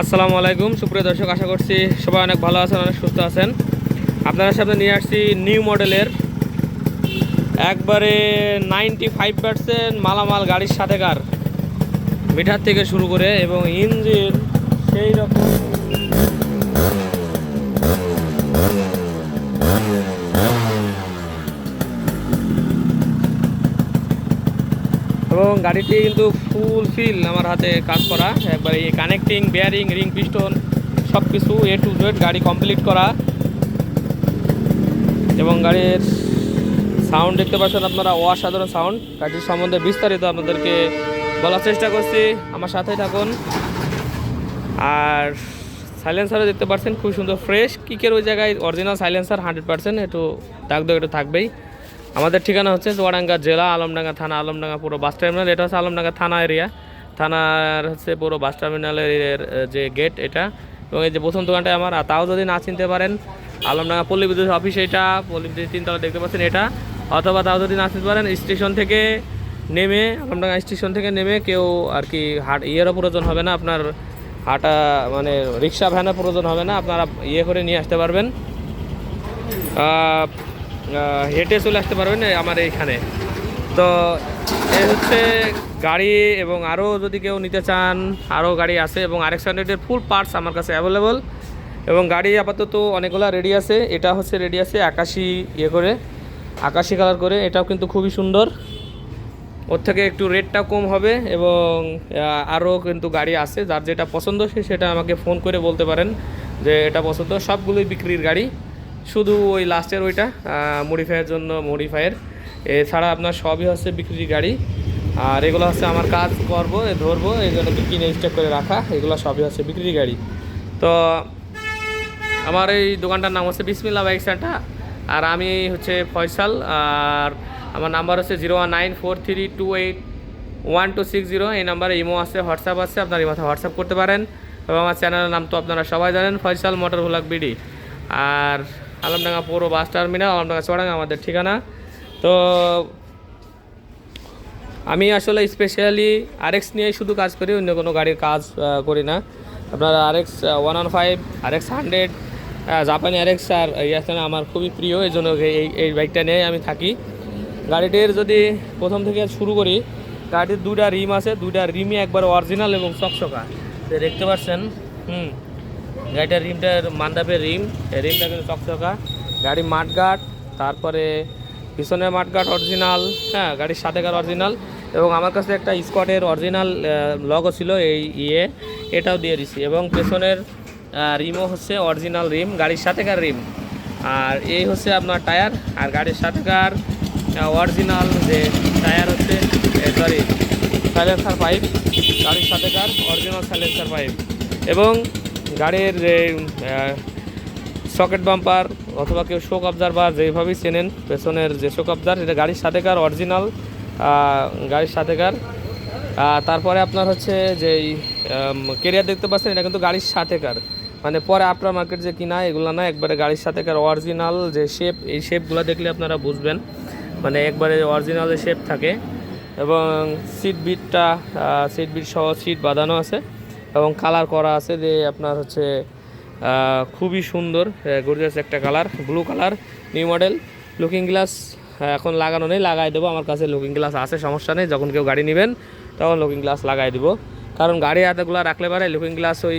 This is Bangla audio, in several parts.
আসসালামু আলাইকুম সুপ্রিয় দর্শক, আশা করছি সবাই অনেক ভালো আছেন, অনেক সুস্থ আছেন। আপনারা সামনে নিয়ে আসছি নিউ মডেলের একবারে 95% মালামাল গাড়ির সাথেকার, মিটার থেকে শুরু করে এবং ইঞ্জিন সেই রকম এবং গাড়িটি কিন্তু ফুল ফিল আমার হাতে কাজ করা, একবারে কানেক্টিং, বেয়ারিং, রিং পিস্টন সব কিছু A to Z গাড়ি কমপ্লিট করা। এবং গাড়ির সাউন্ড দেখতে পাচ্ছেন আপনারা, অসাধারণ সাউন্ড। গাড়ির সম্বন্ধে বিস্তারিত আপনাদেরকে বলার চেষ্টা করছি, আমার সাথেই থাকুন। আর সাইলেন্সারও দেখতে পাচ্ছেন খুব সুন্দর ফ্রেশ, কিকের ওই জায়গায় অরিজিনাল সাইলেন্সার 100%, একটু দাগ একটু থাকবেই। আমাদের ঠিকানা হচ্ছে চুয়াডাঙ্গা জেলা, আলমডাঙ্গা থানা, আলমডাঙ্গা পুরো বাস টার্মিনাল। এটা হচ্ছে আলমডাঙ্গা থানা এরিয়া, থানার হচ্ছে পুরো বাস টার্মিনালের যে গেট এটা। এবং এই যে প্রথম দোকানটা আমার, তাও যদি না চিনতে পারেন, আলমডাঙ্গা পল্লী বিদ্যুৎ অফিস, এটা পল্লী বিদ্যুৎ 3 তলা দেখতে পাচ্ছেন এটা। অথবা তাও যদি না চিনতে পারেন, স্টেশন থেকে নেমে, আলমডাঙ্গা স্টেশন থেকে নেমে কেউ আর কি ইয়েরও প্রয়োজন হবে না, আপনার হাঁটা মানে রিক্সা ভ্যানের প্রয়োজন হবে না, আপনারা ইয়ে করে নিয়ে আসতে পারবেন, হেঁটে চলে আসতে পারবেন আমার এইখানে। তো এই হচ্ছে গাড়ি। এবং আরও যদি কেউ নিতে চান, আরও গাড়ি আছে এবং RX-100-এর ফুল পার্টস আমার কাছে অ্যাভেলেবল। এবং গাড়ি আপাতত অনেকগুলো রেডি আছে। এটা হচ্ছে রেডি আছে আকাশি ইয়ে করে, আকাশি কালার করে, এটাও কিন্তু খুবই সুন্দর। ওর থেকে একটু রেটটা কম হবে এবং আরও কিন্তু গাড়ি আছে, যার যেটা পছন্দ সেটা আমাকে ফোন করে বলতে পারেন যে এটা পছন্দ। সবগুলোই বিক্রির গাড়ি, শুধু ওই লাস্টের ওইটা মডিফাইয়ের জন্য মডিফাইয়ের, এছাড়া আপনার সবই হচ্ছে বিক্রির গাড়ি। আর এগুলো হচ্ছে আমার কাজ করবো, ধরবো, এই জন্য কিনে স্টক করে রাখা, এগুলো সবই হচ্ছে বিক্রির গাড়ি। তো আমার এই দোকানটার নাম হচ্ছে বিসমিল্লাহ বাইক সেন্টার, আর আমি হচ্ছে ফয়সাল। আর আমার নাম্বার হচ্ছে 01943281260। এই নাম্বারে ইমো আছে, হোয়াটসঅ্যাপ আছে, আপনার এই মাথায় হোয়াটসঅ্যাপ করতে পারেন। এবং আমার চ্যানেলের নাম তো আপনারা সবাই জানেন, ফয়সাল মোটর ভ্লগ বিডি। আর আলমডাঙ্গা পৌর বাস টার্মিনাল, আলমডাঙ্গা চুয়াডাঙ্গা আমাদের ঠিকানা। তো আমি আসলে স্পেশালি RX নিয়েই শুধু কাজ করি, অন্য কোনো গাড়ির কাজ করি না। আপনারা RX-115, RX-100, জাপানি RX আর ইয়াসনা আমার খুবই প্রিয়, এই জন্য এই বাইকটা নিয়ে আমি থাকি। গাড়িটির যদি প্রথম থেকে শুরু করি, গাড়িটির 2টা রিম আছে, 2টা রিমই একবার অরিজিনাল এবং চকচকা দেখতে পাচ্ছেন। গাড়িটার রিমটার মান্দাপের রিমটা কিন্তু চকচকা। গাড়ি মাঠগার্ড, তারপরে পিছনের মাঠগার্ড অরিজিনাল, হ্যাঁ গাড়ির সাথেকার অরিজিনাল। এবং আমার কাছে একটা স্কটের অরিজিনাল লগো ছিল, এটাও দিয়ে দিছি। এবং পেছনের রিমও হচ্ছে অরিজিনাল রিম, গাড়ির সাথেকার রিম। আর এই হচ্ছে আপনার টায়ার, আর গাড়ির সাথেকার অরিজিনাল যে টায়ার হচ্ছে সরি সাইলেন্সার পাইপ, গাড়ির সাথেকার অরিজিনাল সাইলেন্সার পাইপ। এবং গাড়ির যে সকেট বাম্পার অথবা কেউ শোক অবজারভার যেভাবেই চেনেন, পেছনের যে শোক অবজার, এটা গাড়ির সাথেকার অরিজিনাল, গাড়ির সাথেকার। তারপরে আপনার হচ্ছে যেই কেরিয়ার দেখতে পাচ্ছেন, এটা কিন্তু গাড়ির সাথেকার, মানে পরে আফটার মার্কেট যে কিনা এগুলো না, একবারে গাড়ির সাথেকার অরিজিনাল যে শেপ, এই শেপগুলো দেখলে আপনারা বুঝবেন, মানে একবারে অরিজিনাল শেপ থাকে। এবং সিট বিট সহ সিট বাঁধানো আছে এবং কালার করা আছে, যে আপনার হচ্ছে খুবই সুন্দর গর্জিয়াস একটা colour, blue colour, new model. Looking glass এখন লাগানো নেই, লাগাই দেবো, আমার কাছে লুকিং গ্লাস আছে, সমস্যা নেই। যখন কেউ গাড়ি নেবেন তখন লুকিং গ্লাস লাগাই দেবো, কারণ গাড়ি হাতেগুলো রাখলে পারে লুকিং গ্লাস ওই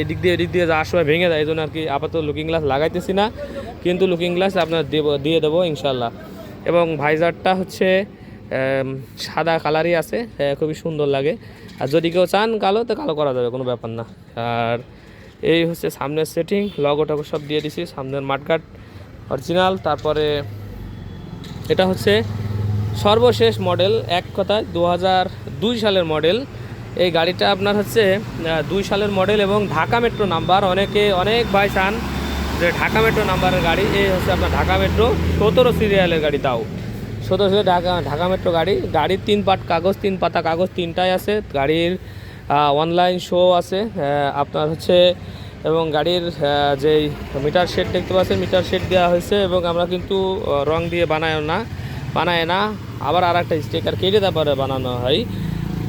এদিক দিয়ে যাওয়ার সময় ভেঙে যায়, এই জন্য আর কি আপাতত লুকিং গ্লাস লাগাইতেছি না, কিন্তু লুকিং গ্লাস আপনার দিয়ে দেবো ইনশাল্লাহ। এবং ভাইজারটা হচ্ছে সাদা কালারই আছে, খুবই সুন্দর লাগে। আর যদি কেউ চান কালো, তো কালো করা যাবে, কোনো ব্যাপার না। আর এই হচ্ছে সামনের সেটিং, লগো সব দিয়ে দিছি, সামনের মাঠগার্ড অরিজিনাল। তারপরে এটা হচ্ছে সর্বশেষ মডেল, এক কথায় 2002 সালের মডেল। এই গাড়িটা আপনার হচ্ছে 2 সালের মডেল এবং ঢাকা মেট্রো নাম্বার। অনেক ভাই চান যে ঢাকা মেট্রো নাম্বারের গাড়ি, এই হচ্ছে আপনার ঢাকা মেট্রো 17 সিরিয়ালের গাড়ি, তাও 17 ঢাকা মেট্রো গাড়ি। গাড়ির 3 পাতা কাগজ 3টাই আছে। গাড়ির অনলাইন শো আছে আপনার হচ্ছে। এবং গাড়ির যেই মিটার শেড দেখতে পাচ্ছেন, মিটার শেড দেওয়া হয়েছে। এবং আমরা কিন্তু রং দিয়ে বানায় না, আবার আর একটা স্টিকার কেটে তারপরে বানানো হয়।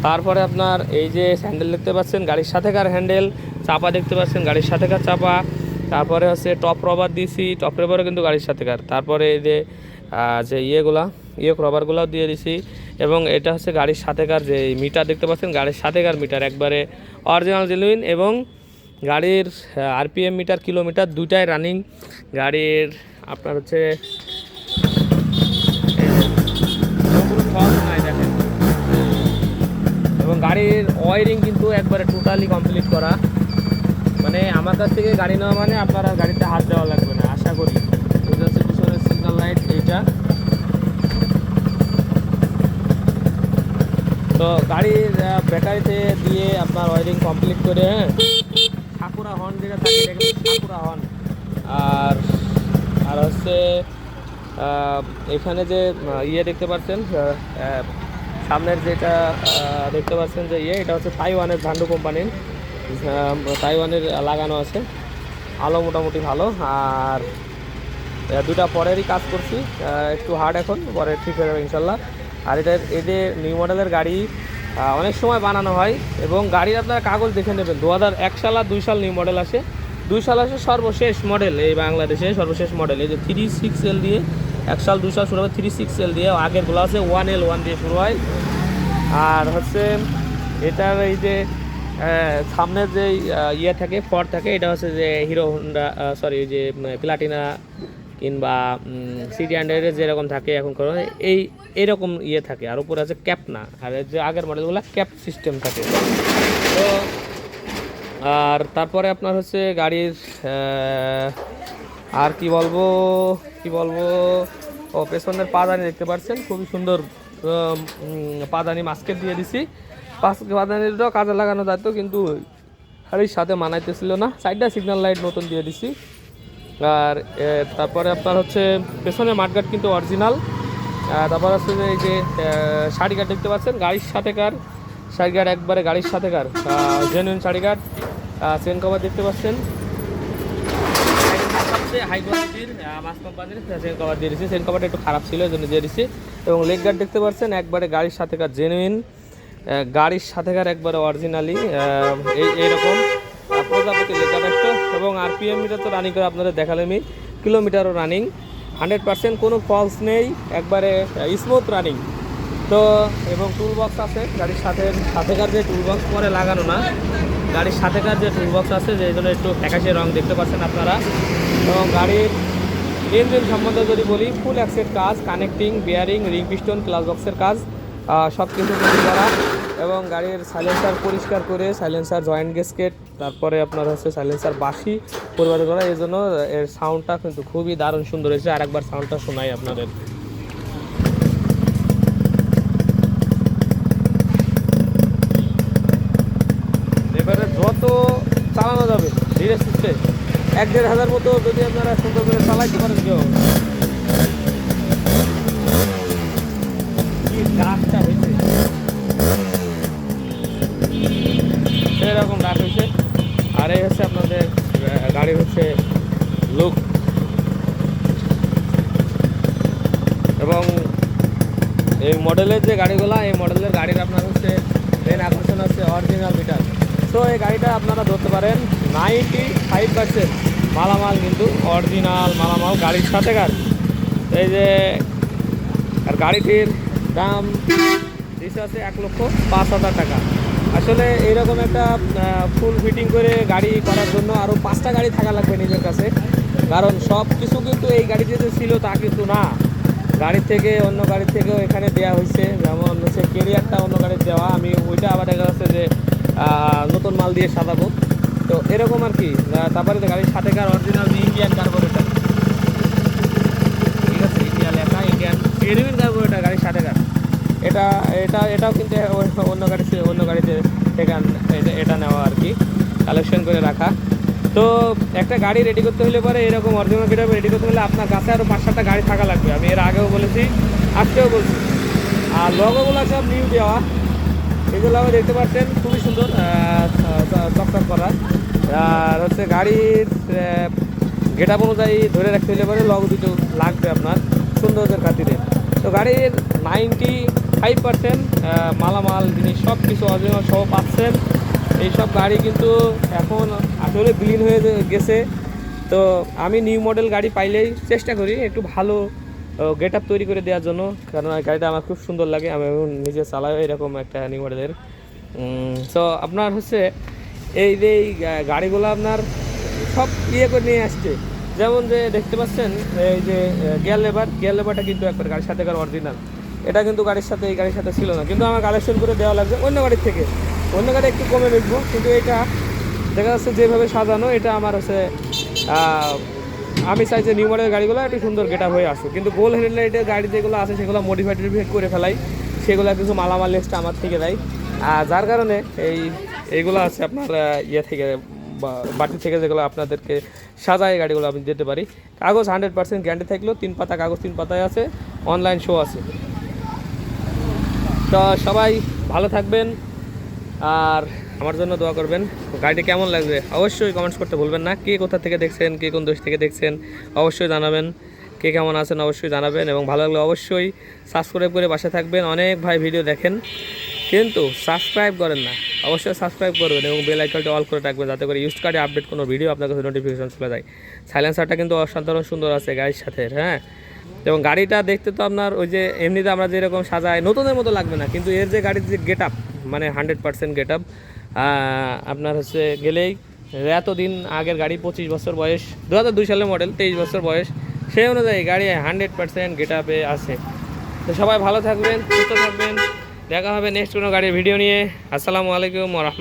তারপরে আপনার এই যে হ্যান্ডেল দেখতে পাচ্ছেন গাড়ির সাথেকার হ্যান্ডেল, চাপা দেখতে পাচ্ছেন গাড়ির সাথেকার চাপা। তারপরে হচ্ছে টপ রবার দিয়েছি, টপ রবারও কিন্তু গাড়ির সাথেকার। তারপরে এই যে যে ইয়ে রবারগুলোও দিয়ে দিছি। এবং এটা হচ্ছে গাড়ির সাথেকার যে মিটার দেখতে পাচ্ছেন, গাড়ির সাথেকার মিটার একবারে অরিজিনাল জেনুইন। এবং গাড়ির আরপিএম মিটার, কিলোমিটার দুইটাই রানিং। গাড়ির আপনার হচ্ছে কোনো ফল্ট নাই দেখেন। এবং গাড়ির ওয়ারিং কিন্তু একবারে টোটালি কমপ্লিট করা। মানে আমার কাছ থেকে গাড়ি নেওয়া মানে আপনারা গাড়িতে হাত দেওয়া লাগবে না আশা করি। এটা হচ্ছে পিছনের সিগন্যাল লাইট এইটা। তো গাড়ির ব্যাটারিতে দিয়ে আপনার ওয়ারিং কমপ্লিট করে, হ্যাঁ, সাকুরা হর্ন যেটা থাকে এটা কিন্তু সাকুরা হর্ন। আর আর হচ্ছে এখানে যে ইয়ে দেখতে পাচ্ছেন সামনের যেটা দেখতে পাচ্ছেন যে এটা হচ্ছে তাইওয়ানের ঝান্ডু কোম্পানির, তাইওয়ানের লাগানো আছে। আলো মোটামুটি ভালো। আর দুটা পরেরই কাজ করছি, একটু হার্ড, এখন পরে ঠিক হয়ে যাবে ইনশাল্লাহ। আর এদের নিউ মডেলের গাড়ি অনেক সময় বানানো হয় এবং গাড়ির আপনারা কাগজ দেখে নেবেন। 2001 সাল আর 2 সাল নিউ মডেল আসে। 2 সাল আসে সর্বশেষ মডেল, এই বাংলাদেশে সর্বশেষ মডেল। এই যে 36L দিয়ে 1 সাল 2 সাল শুরু হবে 36L দিয়ে, আগেরগুলো আছে 1L1 দিয়ে শুরু হয়। আর হচ্ছে এটার এই যে সামনের যে ইয়ে থাকে, ফর থাকে, এটা হচ্ছে যে হিরো হোন্ডা, সরি, যে প্লাটিনা কিংবা সিটি হান্ড্রেডের যেরকম থাকে এখন করো এইরকম ইয়ে থাকে। আর উপরে আছে ক্যাপ না, আর যে আগের মডেলগুলো ক্যাপ সিস্টেম থাকে। তো আর তারপরে আপনার হচ্ছে গাড়ির আর কি বলবো ও পেছনের পাদানি দেখতে পাচ্ছেন, খুবই সুন্দর পাদানি মাস্কেট দিয়ে দিছি। পাদানিটাও কাজে লাগানো যেত কিন্তু গাড়ির সাথে মানাইতেছিল না। সাইডটা সিগন্যাল লাইট নতুন দিয়ে দিছি। আর তারপরে আপনার হচ্ছে পেছনে মাঠগার্ড কিন্তু অরিজিনাল। তারপর হচ্ছে যে এই যে শাড়ি গার্ড দেখতে পাচ্ছেন গাড়ির সাথেকার, শাড়ি গার্ড একবারে গাড়ির সাথেকার genuine sari guard. Chain cover দেখতে পাচ্ছেন হাই কোয়ালিটির মাস কোম্পানির চেন কভার দিয়ে দিচ্ছি। চেন কভারটা একটু খারাপ ছিল, এই জন্য দিয়ে দিচ্ছি। এবং লেগ গার্ড দেখতে পাচ্ছেন একবারে গাড়ির সাথেকার জেনুইন, গাড়ির সাথেকার একবারে অরিজিনালি এইরকম প্রজাপতি লেগ গার্ড একটা। এবং আরপিএম মিটার তো রানিং করে আপনাদের দেখালামই, কিলোমিটারও রানিং 100%, কোনো ফলস নেই, একবারে স্মুথ রানিং। তো এবং টুল বক্স আছে গাড়ির সাথেকার যে টুল বক্স পরে লাগানো না, গাড়ির সাথেকার যে টুল বক্স আছে, যে জন্য একটু ফ্যাকাশে রং দেখতে পাচ্ছেন আপনারা। এবং গাড়ির ইঞ্জিন সম্বন্ধে যদি বলি, ফুল অ্যাক্সের কাজ, connecting, bearing, ring piston, clutch বক্সের কাজ সব কিছু তৈরি করা। এবং গাড়ির সাইলেন্সার পরিষ্কার করে, সাইলেন্সার জয়েন্ট গেস্কেট, তারপরে আপনার হচ্ছে সাইলেন্সার বাসি পরিবর্তন করা। এই জন্য এর সাউন্ডটা কিন্তু খুবই দারুণ সুন্দর হয়েছে। আরেকবার সাউন্ডটা শোনাই আপনাদের। এবারে যত চালানো যাবে ধীরে সুস্থে 1-1.5 হাজার মতো যদি আপনারা সুন্দর করে চালাইতে পারেন, কেউ গাছটা হয়েছে সেরকম ডাক হয়েছে। আর এই হচ্ছে আপনাদের গাড়ির হচ্ছে লুক। এবং এই মডেলের যে গাড়িগুলো, এই মডেলের গাড়ির আপনার হচ্ছে মেন আকর্ষণ হচ্ছে অরিজিনাল মিটার। তো এই গাড়িটা আপনারা ধরতে পারেন 95% মালামাল কিন্তু অরিজিনাল মালামাল গাড়ির সাথেকার। এই যে আর গাড়িটির দাম দিচ্ছে আছে 1,05,000 টাকা। আসলে এইরকম একটা ফুল ফিটিং করে গাড়ি করার জন্য আরও 5টা গাড়ি থাকা লাগবে নিজের কাছে। কারণ সব কিছু কিন্তু এই গাড়িতে যে ছিল তা কিন্তু না, গাড়ির থেকে অন্য গাড়ির থেকেও এখানে দেওয়া হয়েছে। যেমন হচ্ছে কেরিয়ারটা অন্য গাড়ির দেওয়া, আমি ওইটা আবার দেখা যাচ্ছে যে নতুন মাল দিয়ে সাজাবো। তো এরকম আর কি। তারপরে গাড়ির সাথেকার অরিজিনাল ইন্ডিয়ান কার্বোরেটর, ঠিক আছে, ইন্ডিয়া লেখা, ইন্ডিয়ান জেনুইন কার্বোরেটর গাড়ির সাথেকার। এটাও কিন্তু অন্য গাড়িতে থেকে এটা নেওয়া আর কি, কালেকশন করে রাখা। তো একটা গাড়ি রেডি করতে হলে পরে এরকম অরিজিনাল গেটআপ রেডি করতে হলে আপনার কাছে আরও 5-7টা গাড়ি থাকা লাগবে। আমি এর আগেও বলেছি, আজকেও বলছি। আর লোগোগুলো সব নিউ দেওয়া, এগুলো আমি দেখতে পাচ্ছেন খুবই সুন্দর চকচক করা। আর হচ্ছে গাড়ির গেটআপ অনুযায়ী ধরে রাখতে হলে পরে লোগো দুটো লাগবে আপনার সৌন্দর্যের খাতিরে। তো গাড়ির 5% মালামাল জিনিস সব কিছু অরিজিনাল সহ পাচ্ছেন। এইসব গাড়ি কিন্তু এখন আসলে বিলীন হয়ে গেছে। তো আমি নিউ মডেল গাড়ি পাইলেই চেষ্টা করি একটু ভালো গেট আপ তৈরি করে দেওয়ার জন্য, কারণ এই গাড়িটা আমার খুব সুন্দর লাগে, আমি নিজে চালাই এরকম একটা নিউ মডেলের। সো আপনার হচ্ছে এই যে এই গাড়িগুলো আপনার সব ইয়ে করে নিয়ে আসছে, যেমন যে দেখতে পাচ্ছেন এই যে গিয়ার লেবারটা কিন্তু একবার গাড়ির সাথে অরিজিনাল। এটা কিন্তু গাড়ির সাথে এই গাড়ির সাথে ছিল না, কিন্তু আমার কালেকশন করে দেওয়া লাগবে অন্য গাড়ির থেকে। অন্য গাড়ি একটু কমে বেচবো, কিন্তু এটা দেখা যাচ্ছে যেভাবে সাজানো, এটা আমার হচ্ছে আমি চাই যে নিউ মডেল গাড়িগুলো একটু সুন্দর গেট আপ হয়ে আসুক। কিন্তু গোল হেডলাইটের গাড়ি যেগুলো আছে সেগুলো মডিফাইড করে ফেলাই, সেগুলো কিছু মালামাল এক্সট্রা আমার থেকে দেয়। আর যার কারণে এইগুলো আছে আপনার ইয়ে থেকে বাটি থেকে, যেগুলো আপনাদেরকে সাজায় গাড়িগুলো আমি দিতে পারি। কাগজ 100% গ্যারান্টি থাকলেও 3 পাতা কাগজ, 3 পাতায় আছে, অনলাইন শো আছে। তো সবাই ভালো থাকবেন আর আমার জন্য দোয়া করবেন। গাড়িটি কেমন লাগবে অবশ্যই কমেন্টস করতে ভুলবেন না। কে কোথা থেকে দেখছেন, কে কোন দেশ থেকে দেখছেন অবশ্যই জানাবেন। কে কেমন আছেন অবশ্যই জানাবেন, এবং ভালো লাগলে অবশ্যই সাবস্ক্রাইব করে পাশে থাকবেন। অনেক ভাই ভিডিও দেখেন কিন্তু সাবস্ক্রাইব করেন না, অবশ্যই সাবস্ক্রাইব করবেন এবং বেল আইকনটি অল করে রাখবেন, যাতে করে ইউজ কার্ডে আপডেট কোনো ভিডিও আপনার কাছে নোটিফিকেশন চলে যায়। সাইলেন্সারটা কিন্তু অসাধারণ সুন্দর আছে গাড়ির সাথে, হ্যাঁ। এবং গাড়িটা দেখতে তো আপনার ওই যে এমনিতে আমরা যেরকম সাজাই নতুনের মতো লাগবে না, কিন্তু এর যে গাড়ির যে গেট আপ, মানে 100% গেট আপ আপনার হচ্ছে গেলেই এতদিন আগের গাড়ি, 25 বছর বয়স, 2002 সালের মডেল, 23 বছর বয়স, সেই অনুযায়ী গাড়ি 100% গেট আপে আছে। তো সবাই ভালো থাকবেন, সুস্থ থাকবেন, দেখা হবে নেক্সট কোনো গাড়ির ভিডিও নিয়ে। আসসালামু আলাইকুম ওয়া রাহমাতুল্লাহ।